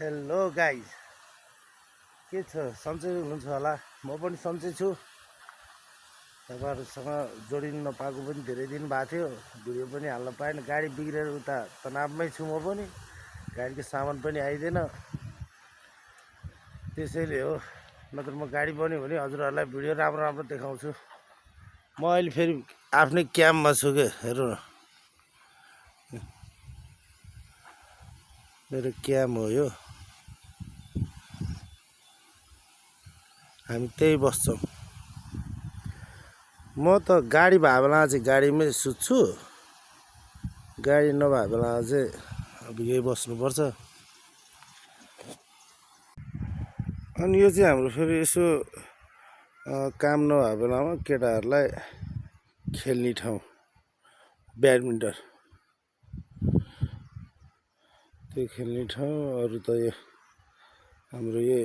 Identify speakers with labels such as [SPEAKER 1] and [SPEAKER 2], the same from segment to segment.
[SPEAKER 1] Hello guys, के छ? सन्चै हुनुहुन्छ होला। म पनि सन्चै छु। तपाईँहरूसँग जोडिन नपाएको पनि धेरै दिन भएको थियो, भिडियो पनि हाल्न पाएन। गाडी बिग्रेर उता तनावमै छु म पनि। गाडीको सामान पनि आइदिएन, त्यसैले हो। नत्र म गाडी बन्यो भने हजुरहरूलाई भिडियो राम्रो राम्रो देखाउँछु। म अहिले फेरि आफ्नै क्याम्पमा छु के, हेर्नु न, मेरो क्याम्प हो यो। हामी त्यही बस्छौँ। म त गाडी भए बेला चाहिँ गाडीमै सुत्छु, गाडी नभए बेला चाहिँ अब यही बस्नुपर्छ। अनि यो चाहिँ हाम्रो फेरि यसो काम नभए बेलामा केटाहरूलाई खेल्ने ठाउँ, ब्याडमिन्टन त्यो खेल्ने ठाउँ। अरू त यो हाम्रो यो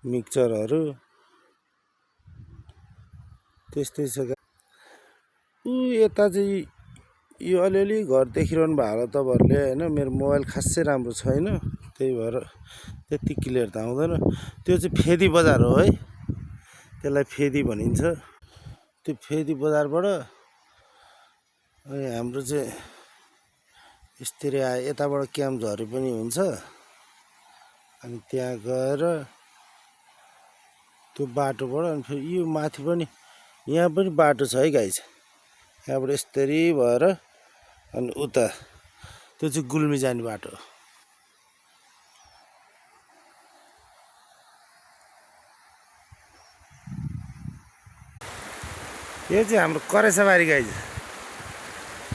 [SPEAKER 1] मिक्सचरहरू त्यस्तै छ। यता चाहिँ यो अलिअलि घर देखिरहनु भयो होला तपाईँहरूले होइन। मेरो मोबाइल खासै राम्रो छैन, त्यही भएर त्यति क्लियर त आउँदैन। त्यो चाहिँ फेदी बजार हो है, त्यसलाई फेदी भनिन्छ। त्यो फेदी बजारबाट अनि हाम्रो चाहिँ यस्तरी आयो। यताबाट क्याम्प झरी पनि हुन्छ, अनि त्यहाँ गएर त्यो बाटोबाट अनि फेरि यो माथि पनि, यहाँ पनि बाटो छ है गाइस। यहाँबाट यस्तरी भएर अनि उता त्यो चाहिँ गुल्मी जाने बाटो हो। यो चाहिँ हाम्रो करेसाबारी गाइस।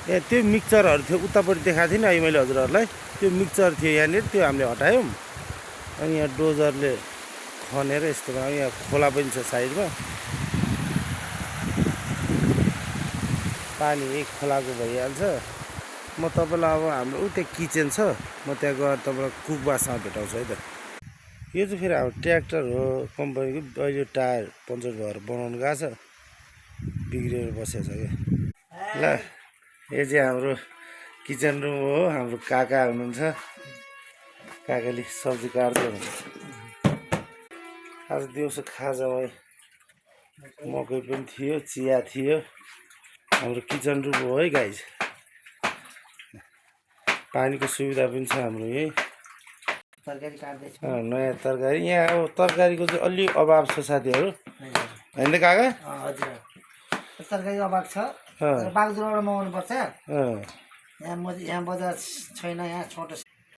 [SPEAKER 1] यहाँ त्यो मिक्सचरहरू थियो उतापट्टि देखाएको थिएँ नि अहिले मैले हजुरहरूलाई। त्यो मिक्सचर थियो यहाँनिर, त्यो हामीले हटायौँ। अनि यहाँ डोजरले खनेर यस्तो बनायो। यहाँ खोला पनि छ साइडमा, पानी यही खोलाको भइहाल्छ। म तपाईँलाई अब हाम्रो उतै किचन छ, म त्यहाँ गएर तपाईँलाई कुकबासँग भेटाउँछु है त। यो चाहिँ फेरि हाम्रो ट्र्याक्टर हो कम्पनीको। अहिले टायर पङ्चर भएर बनाउनु गएको छ, बिग्रेर बसेको छ क्या। ल, यो चाहिँ हाम्रो किचन रुम हो। हाम्रो काका हुनुहुन्छ, काकाले सब्जी काट्दै हुनुहुन्छ। आज दिउँसो खाजामा मकै पनि थियो, चिया थियो। हाम्रो किचन रुम हो है गाइस। पानीको सुविधा पनि छ हाम्रो यही। तरकारी काट्दैछ, नयाँ तरकारी। यहाँ अब तरकारीको चाहिँ अलि अभाव छ साथीहरू, होइन त काका? हजुर, तरकारी अभाव छ। बागडोग्राबाट मगाउनु पर्छ। यहाँ बजार छैन, यहाँ छोटो